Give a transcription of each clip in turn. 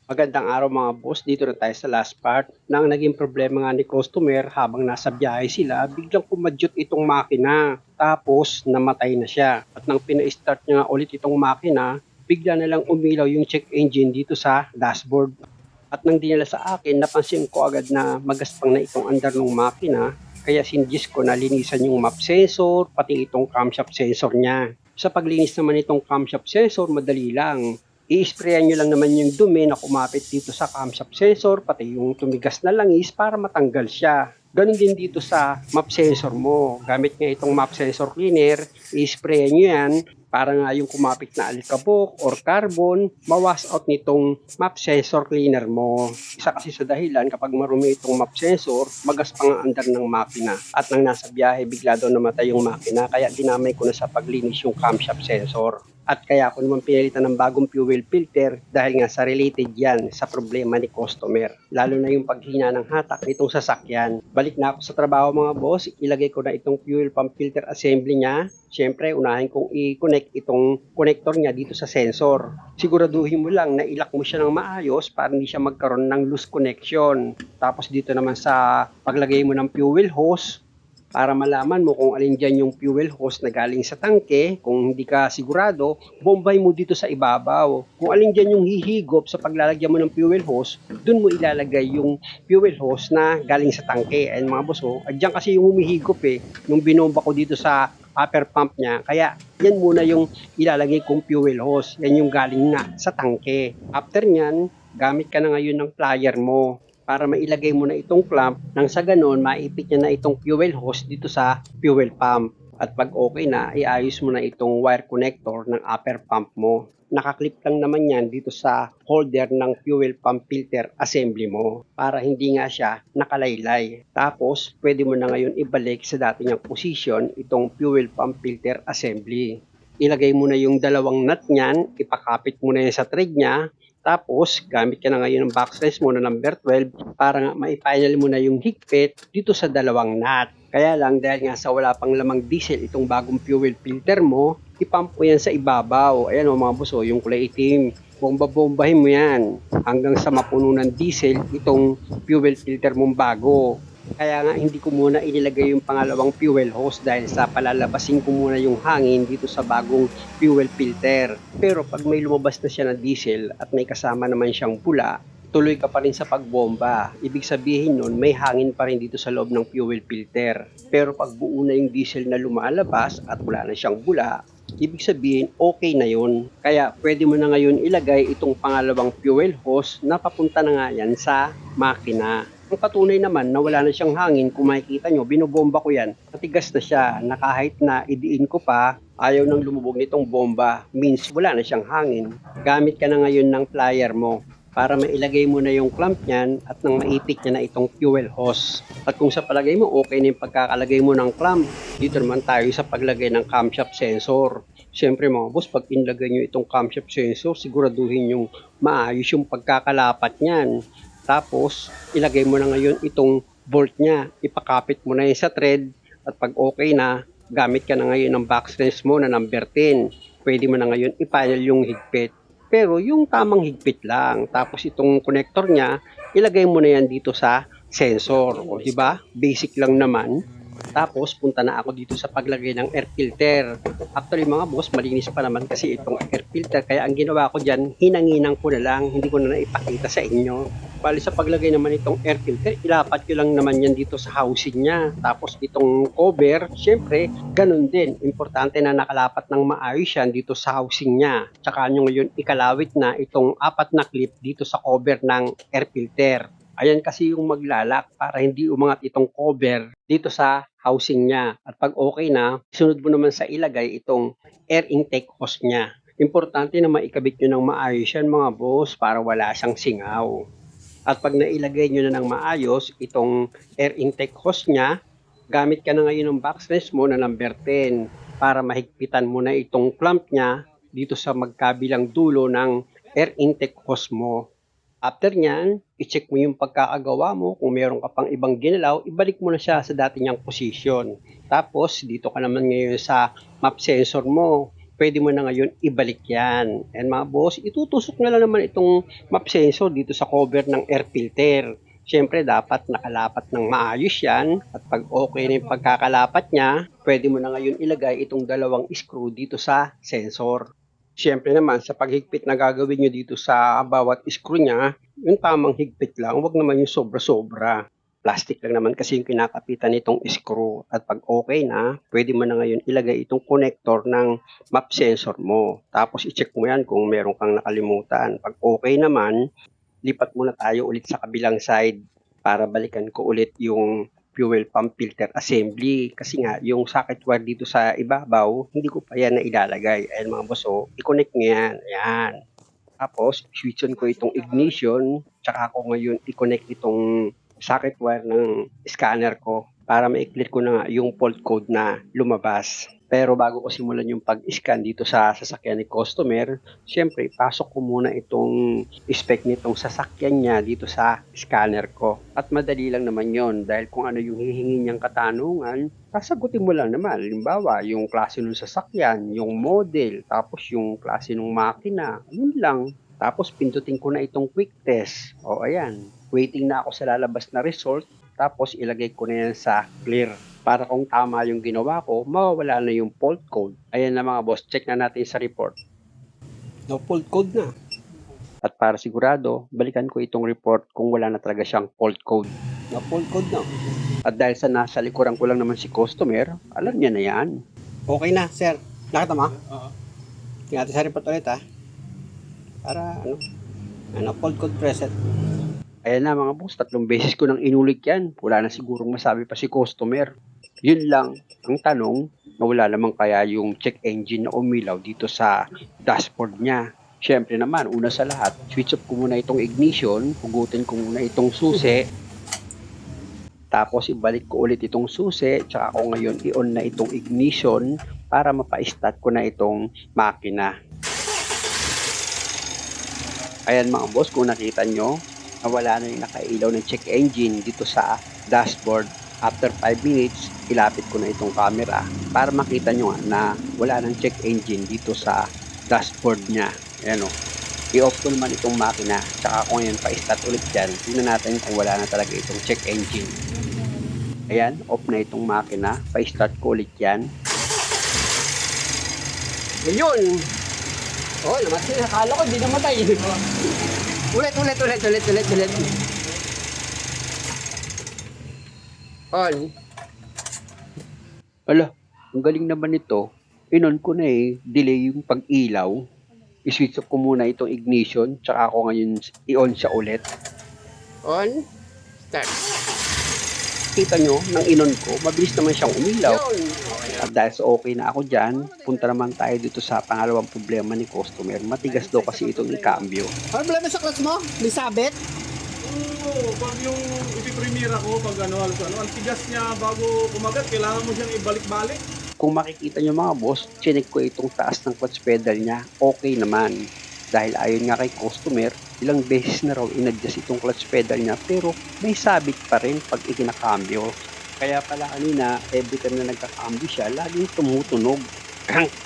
Magandang araw mga boss, dito na tayo sa last part na ang naging problema nga ni customer habang nasa biyahe sila, biglang kumadyot itong makina tapos namatay na siya. At nang pina-start niya nga ulit itong makina, bigla na lang umilaw yung check engine dito sa dashboard. At nang dinala sa akin, napansin ko agad na magaspang na itong andar ng makina, kaya sinigis ko na linisan yung map sensor, pati itong camshaft sensor niya. Sa paglinis naman itong camshaft sensor, madali lang. I-sprayan nyo lang naman yung dumi na kumapit dito sa camshaft sensor, pati yung tumigas na langis para matanggal siya. Ganon din dito sa map sensor mo. Gamit nga itong map sensor cleaner, i-sprayan nyo yan para nga yung kumapit na alikabok or carbon, mawas out nitong map sensor cleaner mo. Isa kasi sa dahilan kapag marumi itong map sensor, magaspang ang andar ng makina. At nang nasa biyahe, bigla daw namatay yung makina, kaya dinamay ko na sa paglinis yung camshaft sensor. At kaya ako naman pinalitan ng bagong fuel filter dahil nga sa related yan sa problema ni customer. Lalo na yung paghina ng hatak nitong sasakyan. Balik na ako sa trabaho mga boss, ilagay ko na itong fuel pump filter assembly niya. Siyempre, unahin kong i-connect itong connector niya dito sa sensor. Siguraduhin mo lang na ilak mo siya ng maayos para hindi siya magkaroon ng loose connection. Tapos dito naman sa paglagay mo ng fuel hose, para malaman mo kung alin dyan yung fuel hose na galing sa tangke. Kung hindi ka sigurado, bombay mo dito sa ibabaw. Kung alin dyan yung hihigop sa paglalagyan mo ng fuel hose, dun mo ilalagay yung fuel hose na galing sa tangke. Ayun mga boss, dyan kasi yung humihigop nung binomba ko dito sa upper pump niya. Kaya yan muna yung ilalagay kong fuel hose. Yan yung galing nga sa tangke. After nyan, gamit ka na ngayon ng plier mo para mailagay mo na itong clamp nang sa ganon maipit niya na itong fuel hose dito sa fuel pump. At pag okay na, iayos mo na itong wire connector ng upper pump mo. Nakaklip lang naman yan dito sa holder ng fuel pump filter assembly mo para hindi nga siya nakalaylay. Tapos, pwede mo na ngayon ibalik sa dati niyang position itong fuel pump filter assembly. Ilagay mo na yung dalawang nut niyan, ipakapit mo na yan sa thread niya. Tapos, gamit ka na ngayon ng backslice mo na number 12 para nga maifinal mo na yung higpit dito sa dalawang nut. Kaya lang, dahil nga sa wala pang lamang diesel itong bagong fuel filter mo, ipump mo yan sa ibabaw. Ayan mga boss, yung kulay itim. Bomba-bombahin mo yan hanggang sa mapuno ng diesel itong fuel filter mong bago. Kaya nga hindi ko muna inilagay yung pangalawang fuel hose dahil sa palalabasin ko muna yung hangin dito sa bagong fuel filter. Pero pag may lumabas na siya na diesel at may kasama naman siyang pula, tuloy ka pa rin sa pagbomba. Ibig sabihin nun, may hangin pa rin dito sa loob ng fuel filter. Pero pag buo na yung diesel na lumalabas at wala na siyang bula, ibig sabihin okay na yun. Kaya pwede mo na ngayon ilagay itong pangalawang fuel hose na papunta na nga yan sa makina. Ang patunay naman na wala na siyang hangin, kung makikita nyo, binobomba ko yan. Matigas na siya, na kahit na idiin ko pa, ayaw nang lumubog nitong bomba. Means wala na siyang hangin. Gamit ka na ngayon ng plier mo para mailagay mo na yung clamp niyan at nang maipit niya na itong fuel hose. At kung sa palagay mo okay na yung pagkakalagay mo ng clamp, dito naman tayo sa paglagay ng camshaft sensor. Siyempre mga boss, pag inlagay nyo itong camshaft sensor, siguraduhin yung maayos yung pagkakalapat niyan. Tapos, ilagay mo na ngayon itong bolt niya. Ipakapit mo na yan sa thread at pag okay na, gamit ka na ngayon ng backslash mo na number 10. Pwede mo na ngayon i-final yung higpit. Pero yung tamang higpit lang. Tapos itong connector niya, ilagay mo na yan dito sa sensor. O diba? Basic lang naman. Tapos punta na ako dito sa paglagay ng air filter. Actually mga boss, malinis pa naman kasi itong air filter. Kaya ang ginawa ko dyan, hinanginang ko na lang. Hindi ko na naipakita sa inyo. Bali sa paglagay naman itong air filter, ilapat ko lang naman yan dito sa housing niya. Tapos itong cover, syempre, ganun din. Importante na nakalapat ng maayos yan dito sa housing niya. Tsaka nyo ngayon ikalawit na itong 4 na clip dito sa cover ng air filter. Ayan kasi yung maglalak para hindi umangat itong cover dito sa housing niya. At pag okay na, sunod mo naman sa ilagay itong air intake hose niya. Importante na maikabit nyo ng maayos yan mga boss para wala siyang singaw. At pag nailagay nyo na ng maayos itong air intake hose niya, gamit ka na ngayon ng backslash mo na number 10 para mahigpitan mo na itong clamp niya dito sa magkabilang dulo ng air intake hose mo. After nyan, i-check mo yung pagkakagawa mo. Kung meron ka pang ibang ginalaw, ibalik mo na siya sa dati niyang posisyon. Tapos, dito ka naman ngayon sa map sensor mo. pwede mo na ngayon ibalik yan. And mga boss, itutusok na lang naman itong map sensor dito sa cover ng air filter. Siyempre, dapat nakalapat ng maayos yan. At pag okay na yung pagkakalapat niya, pwede mo na ngayon ilagay itong dalawang screw dito sa sensor. Siyempre naman, sa paghigpit na gagawin nyo dito sa bawat screw niya, yung tamang higpit lang, huwag naman yung sobra-sobra. Plastic lang naman kasi yung kinakapitan nitong screw. At pag okay na, pwede mo na ngayon ilagay itong connector ng map sensor mo. Tapos i-check mo yan kung meron kang nakalimutan. Pag okay naman, lipat muna tayo ulit sa kabilang side para balikan ko ulit yung fuel pump filter assembly. Kasi nga, yung socket wire dito sa ibabaw, hindi ko pa yan na ilalagay. Ayan mga boss, i-connect nyo yan. Ayan. Tapos, switch on ko itong ignition. Tsaka ako ngayon i-connect itong socket wire ng scanner ko para ma-clear ko na yung fault code na lumabas. Pero bago ko simulan yung pag-scan dito sa sasakyan ni customer, syempre, pasok ko muna itong spec nitong sasakyan niya dito sa scanner ko. At madali lang naman yon dahil kung ano yung hihingi niyang katanungan, sasagutin mo lang naman. Halimbawa, yung klase ng sasakyan, yung model, tapos yung klase ng makina, yun lang. Tapos pindutin ko na itong quick test. O ayan, waiting na ako sa lalabas na result. Tapos ilagay ko na yan sa clear. Para kung tama yung ginawa ko, mawawala na yung fault code. Ayan na mga boss, check na natin sa report. No fault code na. At para sigurado, balikan ko itong report kung wala na talaga siyang fault code. No fault code na. At dahil sa nasa likuran ko lang naman si customer, alam niya na yan. Okay na, sir. Nakita mo? Oo. Tingnan natin sa report ulit ha. Para fault code present. Ayan na mga boss, 3 beses ko nang inulit yan. Wala na sigurong masabi pa si customer. Yun lang, ang tanong, nawala naman kaya yung check engine na umilaw dito sa dashboard niya. Siyempre naman, una sa lahat, switch off ko muna itong ignition, hugutin ko muna itong susi, tapos ibalik ko ulit itong susi, tsaka ako ngayon i-on na itong ignition para mapa-start ko na itong makina. Ayan mga boss, kung nakita nyo, nawala na yung nakailaw ng check engine dito sa dashboard. After 5 minutes, ilapit ko na itong camera para makita nyo na wala ng check engine dito sa dashboard niya. Ayan o. I-off ko naman itong makina. Tsaka ako ngayon pa-start ulit dyan. Tingnan natin kung wala na talaga itong check engine. Ayan, off na itong makina. Pa-start ko ulit yan. Ayun! Oh, namatay. Akala ko hindi namatay. Ulit. On. Ala, ang galing naman ito. Inon ko na delay yung pag-ilaw. I-switch off ko muna itong ignition, tsaka ako ngayon i-on siya ulit. On. Start. Kita nyo, nang inon ko, mabilis naman siyang umilaw. At dahil sa okay na ako dyan, punta naman tayo dito sa pangalawang problema ni customer. Matigas daw kasi itong ikambyo. Problema sa clutch mo? May sabit? Oo, pag yung ipipremira ko, pag ang tigas niya bago kumagat, kailangan mo siyang ibalik-balik. Kung makikita nyo mga boss, chinek ko itong taas ng clutch pedal niya, okay naman. Dahil ayon nga kay customer, ilang beses na raw in-adjust itong clutch pedal niya, pero may sabit pa rin pag ikinakambyo. Kaya pala kanina, every time na nagkakambyo siya, laging tumutunog.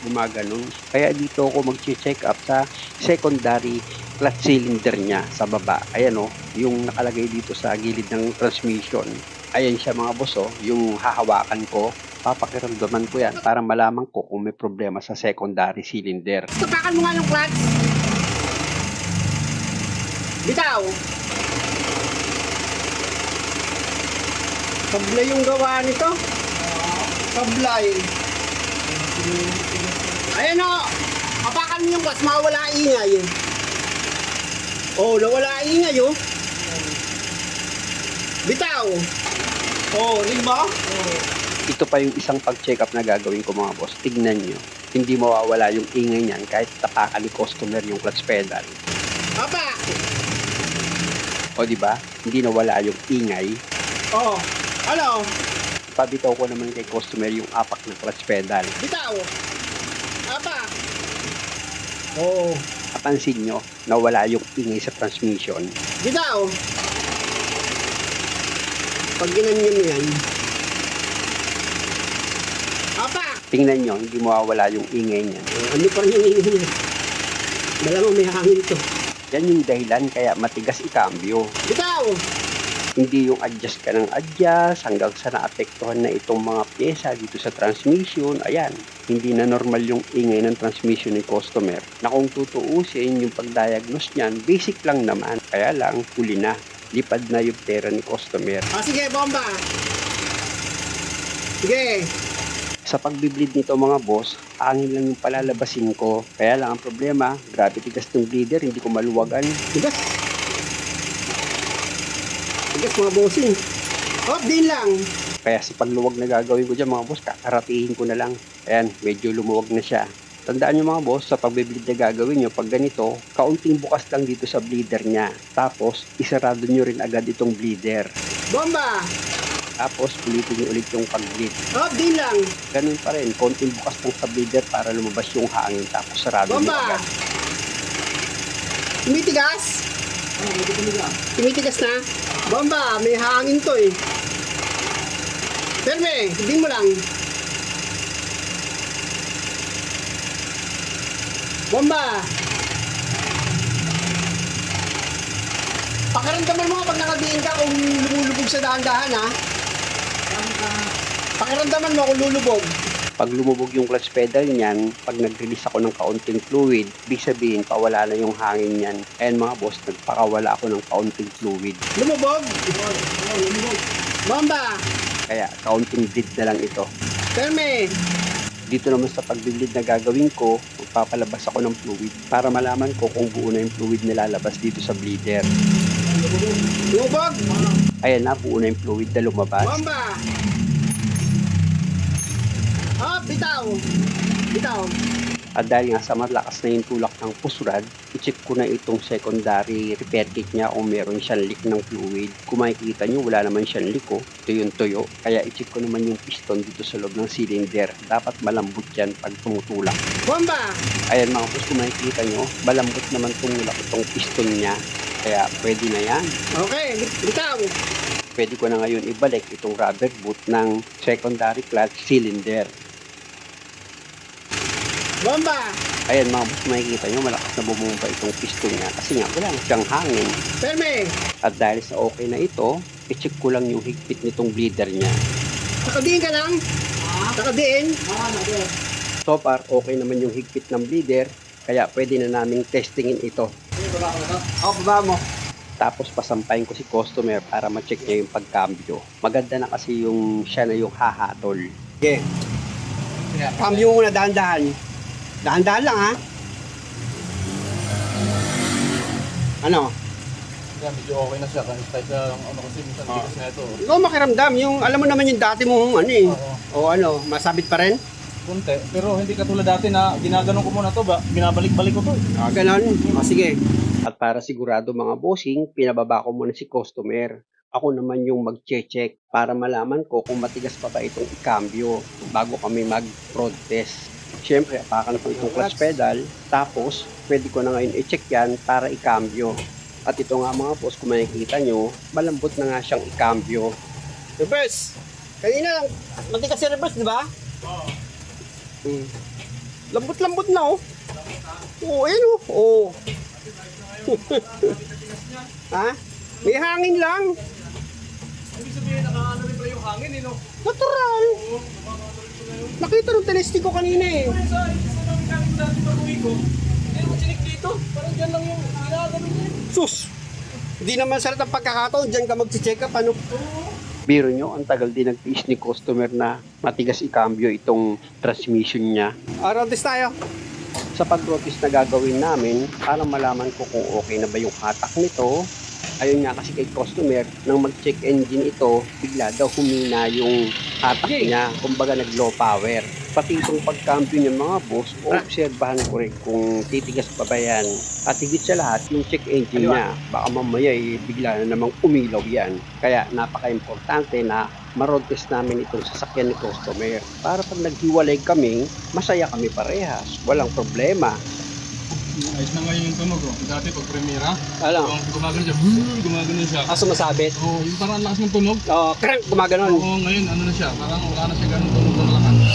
Gumaganon. Kaya dito ako mag-check up sa secondary clutch cylinder niya sa baba. Ayan yung nakalagay dito sa gilid ng transmission. Ayan siya mga boss yung hahawakan ko. Papakiramdaman ko yan para malaman ko kung may problema sa secondary cylinder. Tapakan mo nga yung clutch. Bitaw. Sablay yung gawa nito. Sablay. Ayan o. Tapakan mo yung clutch, mawala ingay. Oh, nawala ingay oh. Bitaw. Oh, rin ba? Ito pa yung isang pag-check up na gagawin ko mga boss. Tignan nyo. Hindi mawawala yung ingay niyan kahit tapakan ni customer yung clutch pedal. Apa. O diba? Hindi nawala yung ingay. Oh, ano? Pabitaw ko naman kay customer yung apak ng clutch pedal. Bitaw. Apa. Oh. Napansin nyo, nawala yung ingay sa transmission. Bitaw. Pag ginanyan mo yan. Apa. Tingnan nyo, hindi mawawala yung ingay niyan. Ano pa rin yung ingay niya? Malamang may hangin ito. Yan yung dahilan kaya matigas ikambyo. Bitaw! Hindi yung adjust ka ng adjust hanggang sa naapektuhan na itong mga pyesa dito sa transmission. Ayan, hindi na normal yung ingay ng transmission ng customer. Na kung tutuusin yung pag-diagnose niyan, basic lang naman. Kaya lang, huli na. Lipad na yung pera ni customer. Sige, bomba! Sige! Sa pagbibleed nito mga boss, angin lang yung palalabasin ko. Kaya lang ang problema, grabe tigas ng bleeder, hindi ko maluwagan. Tigas! Tigas mga bossing. Hop, din lang! Kaya sa pagluwag na gagawin ko dyan mga boss, kakaratiin ko na lang. Ayan, medyo lumuwag na siya. Tandaan nyo mga boss, sa pagbibleed na gagawin nyo, pag ganito, kaunting bukas lang dito sa bleeder niya. Tapos, isarado nyo rin agad itong bleeder. Bomba! Tapos, ulitin nyo ulit yung pag-bleed. Hop, din lang! Ganun pa rin, konting bukas lang sa bleeder para lumabas yung hangin. Tapos, sarado nyo Bomba! agad. Tumitigas? Tumitigas na? Bomba, may hangin to eh. Perme, hindi mo lang. Bomba! Pakiramdaman mo pag nakadiin ka kung lumulubog sa dahan-dahan ha. Pakiramdaman mo kung lulubog. Pag lumubog yung clutch pedal niyan, pag nag-release ako ng kaunting fluid, ibig sabihin, pawala na yung hangin niyan. Ayan mga boss, nagpakawala ako ng kaunting fluid. Lumubog? Bomba! Kaya, kaunting bleed na lang ito. Perme! Dito naman sa pag-bleed na gagawin ko, magpapalabas ako ng fluid para malaman ko kung buo na yung fluid na lalabas dito sa bleeder. Lumubog? Ayan na, buo na yung fluid na lumabas. Bomba! Hop, bitaw! Bitaw! At dahil nga sa malakas na yung tulak ng pusrad, i-check ko na itong secondary repair kit niya kung meron siyang leak ng fluid. Kung makikita nyo, wala naman siyang leak oh. Ito yung tuyo. Kaya i-check ko naman yung piston dito sa loob ng cylinder. Dapat malambot yan pag tumutulak. Bomba! Ayan mga boss, kung makikita nyo, malambot naman tumulak itong piston niya. Kaya pwede na yan. Okay, bitaw! Pwede ko na ngayon ibalik itong rubber boot ng secondary clutch cylinder. Bomba! Ayan mga boss, makikita nyo, malakas na bumumpa itong piston niya kasi nga wala na siyang hangin. Perme! At dahil sa okay na ito, i-check ko lang yung higpit nitong bleeder niya. Nakadiin ka lang? Nakadiin? So far, okay naman yung higpit ng bleeder, kaya pwede na naming testingin ito. Baba mo. Tapos pasampahin ko si customer para ma-check niya yung pagkambyo. Maganda na kasi yung siya na yung hahatol. Okay. Cambio muna dahan-dahan. Dahan-dahan lang ha. Ano? Yeah, medyo okay na siya. Kahit sa ano kasi minsan tigas na ito. Ikaw makiramdam, yung alam mo naman yung dati mong ano eh. Oo. O ano, masabit pa rin? Kunti. Pero hindi katulad dati na ginaganon ko muna to ba? Binabalik-balik ko to. Ganon. O sige. At para sigurado mga bossing, pinababa ko muna si customer. Ako naman yung mag-check para malaman ko kung matigas pa ba itong ikambyo bago kami mag-prod test. Siyempre, apakan ko itong clutch pedal, tapos pwede ko na ngayon i-check yan para ikambyo. At ito nga mga boss, kung makikita nyo, malambot na nga siyang ikambyo. Reverse. Kanina lang, matigas si reverse, di ba? Oo. Lambot-lambot na oh. Oo, ayun oh. Oo. Ha? May hangin lang. Ibig sabihin, nakaano rin pala yung hangin, no? Natural. Nakita ng telestik ko kanina eh. Sa namin namin dati pag-uwi ko, hindi naman sinik dito. Parang dyan lang yung ginaganon niya. Sus! Hindi naman sarap ang pagkakataon, dyan ka mag-check up, ano? Biro nyo, ang tagal din nagtiis ni customer na matigas ikambyo itong transmission niya. Road test tayo. Sa pag-rotis na gagawin namin, para malaman ko kung okay na ba yung hatak nito, ayun nga kasi kay customer, nang mag-check engine ito, bigla daw humina yung hatak niya, kumbaga nag-low power. Pati itong pagkambyo niya mga boss, obserbahan ko rin kung titigas pa ba yan. At higit sa lahat, yung check engine niya, baka mamaya bigla na namang umilaw yan. Kaya napaka-importante na ma-road test namin itong sasakyan ni customer. Para pag naghiwalay kami, masaya kami parehas, walang problema. Ayos na ngayon yung tunog, oh. Dati pag premiera, Alam. gumagano siya, gumagano siya. Sumasabit. Oo, yung parang ang lakas ng tunog. Crank, gumaganon. Oo, ngayon ano na siya, parang wala na siya ganun tunog na malakas.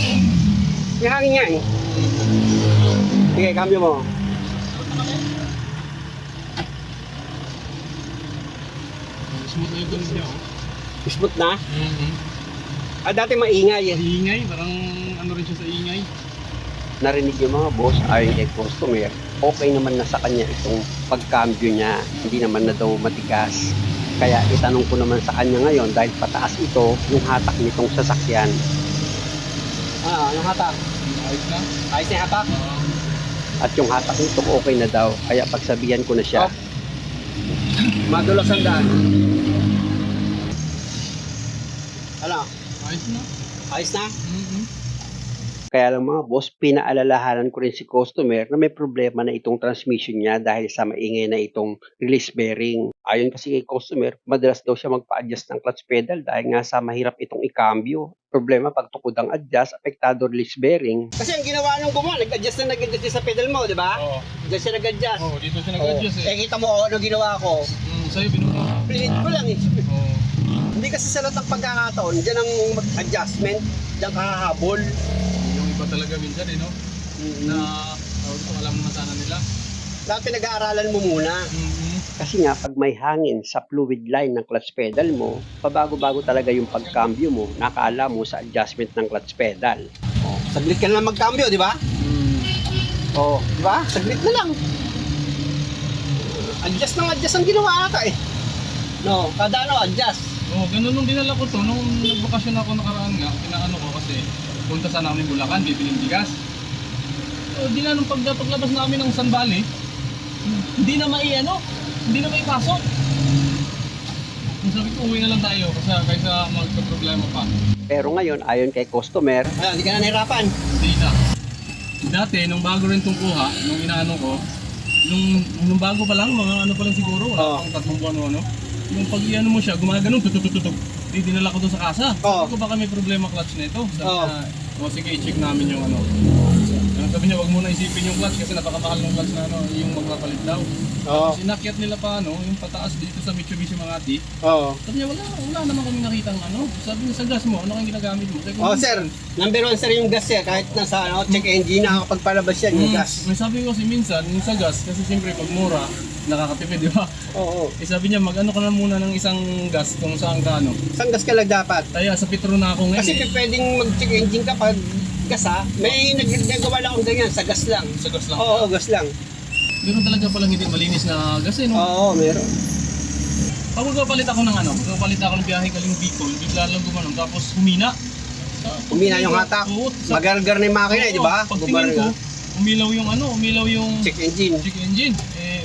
May hangin nga eh. Sige, cambio mo. Smooth na yung tunog niya, oh. Smooth na. Mm-hmm. Dati maingay eh. Ingay, parang ano rin siya sa ingay. Narinig yung mga boss, ayon kay customer, okay naman na sa kanya itong pagkambyo niya. Hindi naman na daw matigas. Kaya itanong ko naman sa kanya ngayon dahil pataas ito yung hatak nitong sasakyan. Anong hatak? Ayos na. Ayos na yung hatak? At yung hatak nito okay na daw. Kaya pagsabihan ko na siya. Madulas ang daan. Ano? Ayos na. Ayos na? Mm-hmm. Kaya lang mga boss, pinaalalahanan ko rin si customer na may problema na itong transmission niya dahil sa maingay na itong release bearing. Ayon kasi kay customer, madalas daw siya magpa-adjust ng clutch pedal dahil nga sa mahirap itong ikambyo. Problema pag tukod ang adjust, apektado release bearing. Kasi ang ginawa ng gumawa, nag-adjust sa pedal mo, di ba? Oo. Diyan siya nag-adjust. Oo, dito siya nag-adjust eh. Kita mo ano ginawa ko. Sa'yo, binuha. Pilit ko lang eh. Oo. Hindi kasi sa lahat ng pagkakataon, diyan ang adjustment, diyan kahahabol. Yung iba talaga minsan eh, no? Na, alam naman sana nila. Lahat pinag-aaralan mo muna. Mm-hmm. Kasi nga, pag may hangin sa fluid line ng clutch pedal mo, pabago-bago talaga yung pagkambyo mo, nakala mo sa adjustment ng clutch pedal. Saglit ka na lang magkambyo, di ba? Di ba? Saglit na lang. Adjust ang ginawa ata eh. No, kada ano, adjust. Oo, ganun nung dinala ko to, nung nagbakasyon ako nakaraan nga, pinaano ko kasi punta sana kami Bulacan, bibiling bigas. So, nung paglabas namin ng San Valley, hindi na maipasok. Sabi ko, uwi na lang tayo kaysa magka-problema pa. Pero ngayon, ayon kay customer, hindi ka na nahirapan. Hindi na. Dati, nung bago rin itong kuha, nung inaano ko, nung bago pa lang, mga ano pa lang siguro, wala pang 3 buwan o ano. Yung pag iano mo siya, gumaganon, tututututug. Dinala ko doon sa kasa. Sabi ko, baka may problema clutch nito. Sabi niya, sige, i-check namin yung ano. Sabi niya, wag muna isipin yung clutch kasi napakamahal ng clutch na ano, yung magpapalit daw. Tapos inakyat nila pa ano, yung pataas dito sa Mitsubishi Makati. Sabi niya, wala naman kami nakitang ano. Sabi niya, sa gas mo, ano kang ginagamit mo? Sir, number 1 sir yung gas eh. Kahit nasa check engine, nakakapagpalabas yan yung gas. May sabi ko kasi minsan, yung sa gas, kasi siyempre pag mura, nakakatipid, di ba? Oo. Sabi niya, mag-ano ka na muna ng isang gas kung saan ka ano. Isang gas ka lang dapat. Kaya sa Petro na ako ngayon. Kasi pwedeng mag-check engine ka pag gas ha. May nagagawa lang akong ganyan, sa gas lang. Sa gas lang? Oo, gas lang. Meron talaga palang hindi malinis na gas eh, no? Oo, meron. Pag magpapalit ako ng ano, magpapalit ako ng biyahe galing Bicol, bigla lang gumanon, tapos humina. Humina yung hatak. Magargar na yung makina, di ba? Pagtingin ko, umilaw yung check engine. check engine.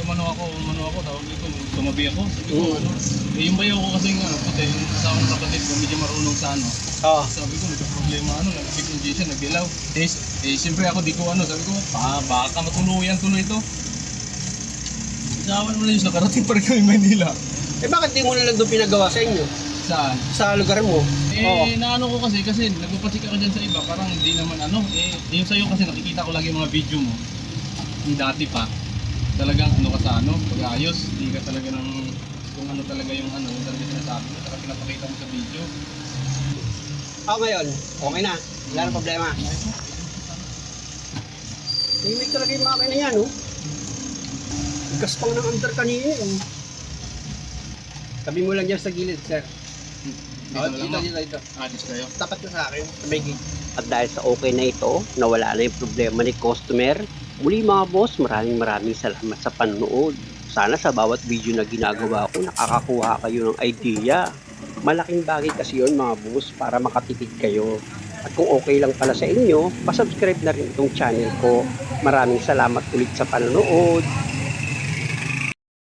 Umano ako, tawag dito, tumabi ako. Sabi ko, yung bayaw ko kasi puti, yung asawa ng kapatid ko, medyo marunong sa ano. Sabi ko, nagka-problema nag-check engine siya, nagdilaw. Siyempre ako, di ko sabi ko, baka matuluyan tuloy ito. Sabi naman yung nakarating pa rin kami Manila. Bakit di mo na lang doon pinagawa sa inyo? Saan? Sa lugar mo? Naano ko kasi nagpapacheck ako dyan sa iba, parang hindi naman yung sa'yo kasi nakikita ko lagi mga video mo, yung dati pa, talagang ka sa pag-ayos, hindi ka talaga ng, kung ano talaga yung yung talaga sinasabi mo, talaga pinapakita mo sa video. Ngayon, okay na, wala na problema. May talaga yung makina yan, gas pang ng under kanina Sabi mo lang dyan sa gilid, sir. Dito. Adis kayo. Tapat na sa akin, sa may gate. At dahil sa okay na ito, nawala na yung problema ni customer, muli mga boss, maraming salamat sa panonood. Sana sa bawat video na ginagawa ko, nakakakuha kayo ng idea. Malaking bagay kasi yun mga boss para makatipid kayo. At kung okay lang pala sa inyo, pasubscribe na rin itong channel ko. Maraming salamat ulit sa panonood.